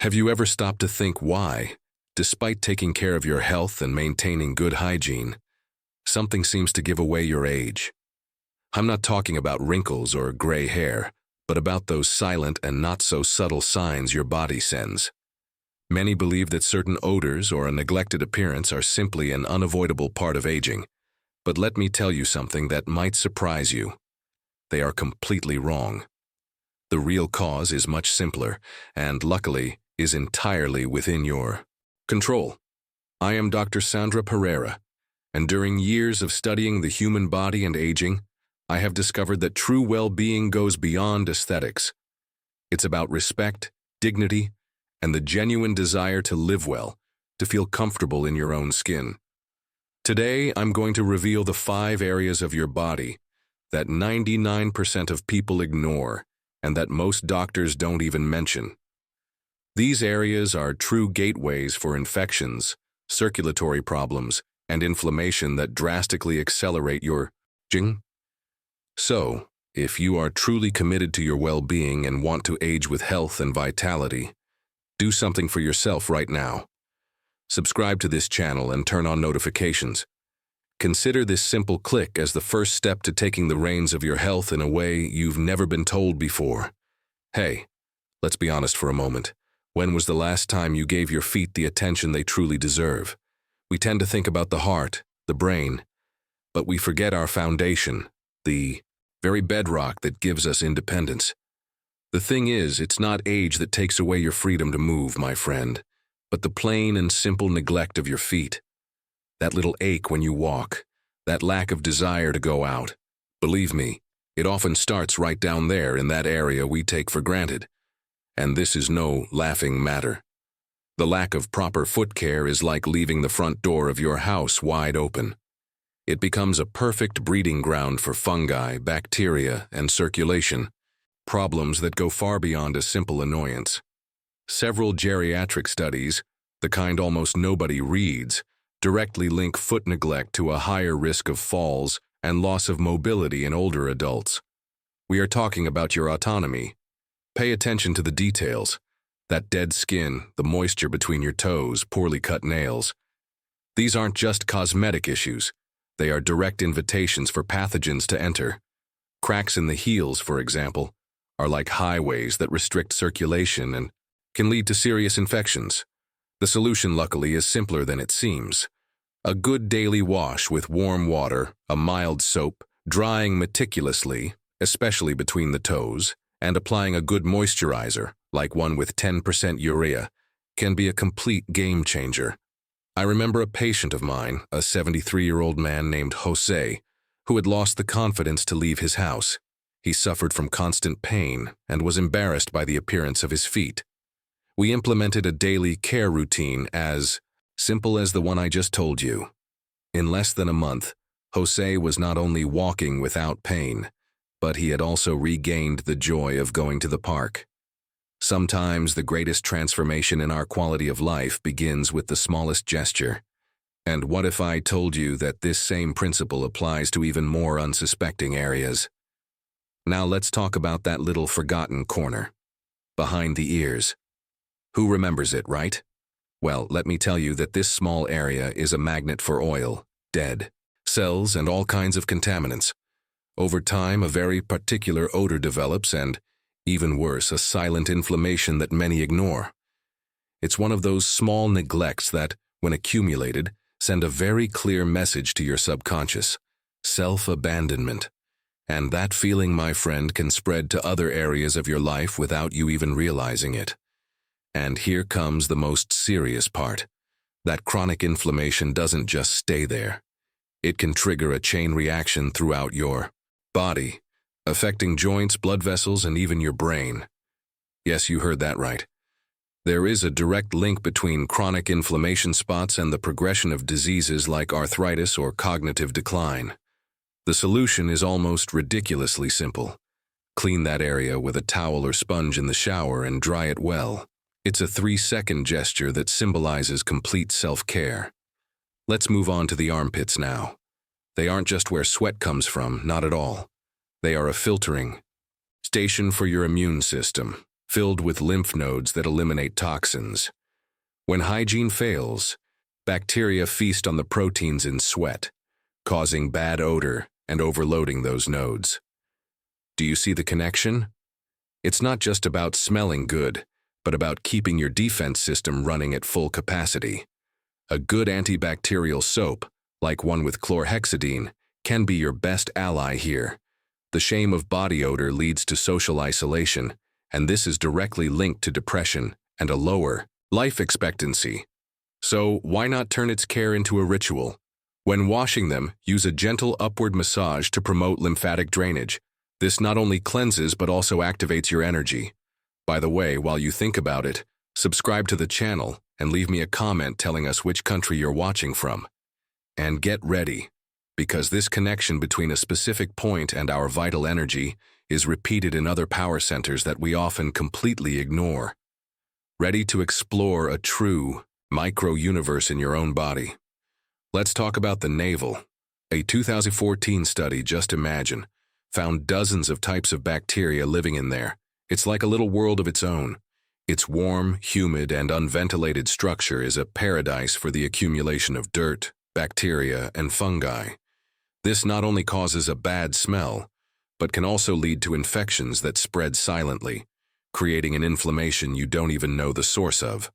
Have you ever stopped to think why, despite taking care of your health and maintaining good hygiene, something seems to give away your age? I'm not talking about wrinkles or gray hair, but about those silent and not-so-subtle signs your body sends. Many believe that certain odors or a neglected appearance are simply an unavoidable part of aging, but let me tell you something that might surprise you. They are completely wrong. The real cause is much simpler, and luckily, is entirely within your control. I am Dr. Sandra Pereira, and during years of studying the human body and aging, I have discovered that true well-being goes beyond aesthetics. It's about respect, dignity, and the genuine desire to live well, to feel comfortable in your own skin. Today, I'm going to reveal the 5 areas of your body that 99% of people ignore and that most doctors don't even mention. These areas are true gateways for infections, circulatory problems, and inflammation that drastically accelerate your aging. So, if you are truly committed to your well-being and want to age with health and vitality, do something for yourself right now. Subscribe to this channel and turn on notifications. Consider this simple click as the first step to taking the reins of your health in a way you've never been told before. Hey, let's be honest for a moment. When was the last time you gave your feet the attention they truly deserve? We tend to think about the heart, the brain, but we forget our foundation, the very bedrock that gives us independence. The thing is, it's not age that takes away your freedom to move, my friend, but the plain and simple neglect of your feet. That little ache when you walk, that lack of desire to go out. Believe me, it often starts right down there in that area we take for granted. And this is no laughing matter. The lack of proper foot care is like leaving the front door of your house wide open. It becomes a perfect breeding ground for fungi, bacteria, and circulation, problems that go far beyond a simple annoyance. Several geriatric studies, the kind almost nobody reads, directly link foot neglect to a higher risk of falls and loss of mobility in older adults. We are talking about your autonomy. Pay attention to the details. That dead skin, the moisture between your toes, poorly cut nails. These aren't just cosmetic issues. They are direct invitations for pathogens to enter. Cracks in the heels, for example, are like highways that restrict circulation and can lead to serious infections. The solution, luckily, is simpler than it seems. A good daily wash with warm water, a mild soap, drying meticulously, especially between the toes, and applying a good moisturizer, like one with 10% urea, can be a complete game changer. I remember a patient of mine, a 73-year-old man named Jose, who had lost the confidence to leave his house. He suffered from constant pain and was embarrassed by the appearance of his feet. We implemented a daily care routine as simple as the one I just told you. In less than a month, Jose was not only walking without pain, but he had also regained the joy of going to the park. Sometimes the greatest transformation in our quality of life begins with the smallest gesture. And what if I told you that this same principle applies to even more unsuspecting areas? Now let's talk about that little forgotten corner, behind the ears. Who remembers it, right? Well, let me tell you that this small area is a magnet for oil, dead cells, and all kinds of contaminants. Over time, a very particular odor develops and, even worse, a silent inflammation that many ignore. It's one of those small neglects that, when accumulated, send a very clear message to your subconscious: self-abandonment. And that feeling, my friend, can spread to other areas of your life without you even realizing it. And here comes the most serious part. That chronic inflammation doesn't just stay there. It can trigger a chain reaction throughout your body, affecting joints, blood vessels, and even your brain. Yes, you heard that right. There is a direct link between chronic inflammation spots and the progression of diseases like arthritis or cognitive decline. The solution is almost ridiculously simple. Clean that area with a towel or sponge in the shower and dry it well. It's a 3-second gesture that symbolizes complete self-care. Let's move on to the armpits now. They aren't just where sweat comes from, not at all. They are a filtering station for your immune system. filled with lymph nodes that eliminate toxins. When hygiene fails, bacteria feast on the proteins in sweat, causing bad odor and overloading those nodes. Do you see the connection? It's not just about smelling good, but about keeping your defense system running at full capacity. A good antibacterial soap, like one with chlorhexidine, can be your best ally here. The shame of body odor leads to social isolation, and this is directly linked to depression and a lower life expectancy. So why not turn its care into a ritual? When washing them, use a gentle upward massage to promote lymphatic drainage. This not only cleanses but also activates your energy. By the way, while you think about it, subscribe to the channel and leave me a comment telling us which country you're watching from. And get ready, because this connection between a specific point and our vital energy is repeated in other power centers that we often completely ignore. Ready to explore a true micro-universe in your own body? Let's talk about the navel. A 2014 study, just imagine, found dozens of types of bacteria living in there. It's like a little world of its own. Its warm, humid, and unventilated structure is a paradise for the accumulation of dirt, bacteria, and fungi. This not only causes a bad smell, but can also lead to infections that spread silently, creating an inflammation you don't even know the source of.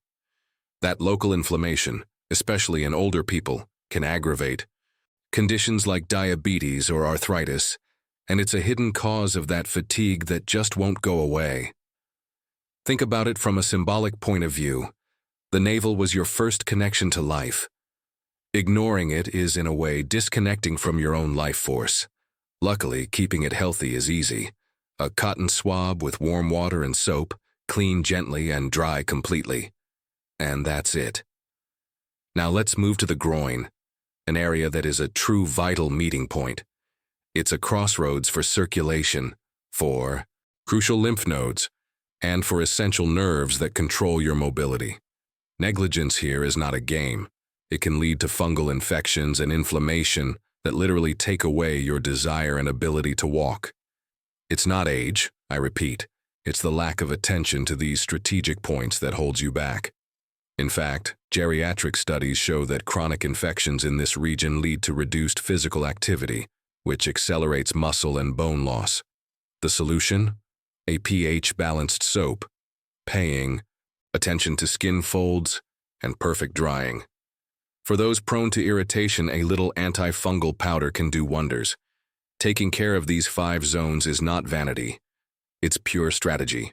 That local inflammation, especially in older people, can aggravate conditions like diabetes or arthritis, and it's a hidden cause of that fatigue that just won't go away. Think about it from a symbolic point of view. The navel was your first connection to life. Ignoring it is, in a way, disconnecting from your own life force. Luckily, keeping it healthy is easy. A cotton swab with warm water and soap, clean gently and dry completely. And that's it. Now let's move to the groin, an area that is a true vital meeting point. It's a crossroads for circulation, for crucial lymph nodes, and for essential nerves that control your mobility. Negligence here is not a game. It can lead to fungal infections and inflammation that literally take away your desire and ability to walk. It's not age, I repeat. It's the lack of attention to these strategic points that holds you back. In fact, geriatric studies show that chronic infections in this region lead to reduced physical activity, which accelerates muscle and bone loss. The solution? A pH-balanced soap, paying attention to skin folds, and perfect drying. For those prone to irritation, a little antifungal powder can do wonders. Taking care of these 5 zones is not vanity. It's pure strategy.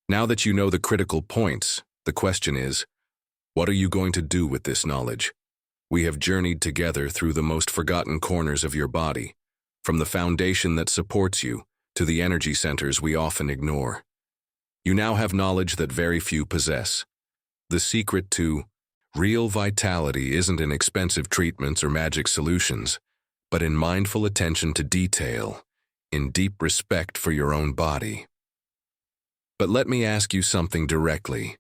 Now that you know the critical points, the question is, what are you going to do with this knowledge? We have journeyed together through the most forgotten corners of your body, from the foundation that supports you to the energy centers we often ignore. You now have knowledge that very few possess. The secret to real vitality isn't in expensive treatments or magic solutions, but in mindful attention to detail, in deep respect for your own body. But let me ask you something directly.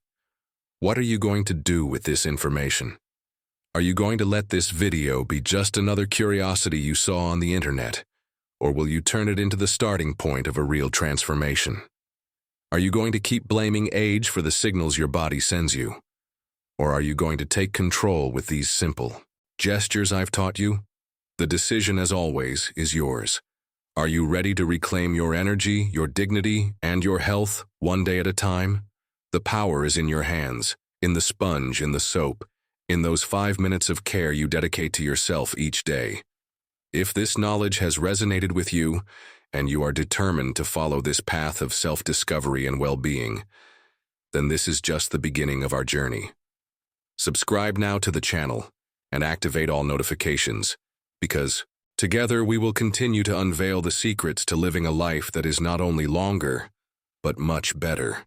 What are you going to do with this information? Are you going to let this video be just another curiosity you saw on the internet, or will you turn it into the starting point of a real transformation? Are you going to keep blaming age for the signals your body sends you? Or are you going to take control with these simple gestures I've taught you? The decision, as always, is yours. Are you ready to reclaim your energy, your dignity, and your health one day at a time? The power is in your hands, in the sponge, in the soap, in those 5 minutes of care you dedicate to yourself each day. If this knowledge has resonated with you, and you are determined to follow this path of self-discovery and well-being, then this is just the beginning of our journey. Subscribe now to the channel and activate all notifications, because together we will continue to unveil the secrets to living a life that is not only longer, but much better.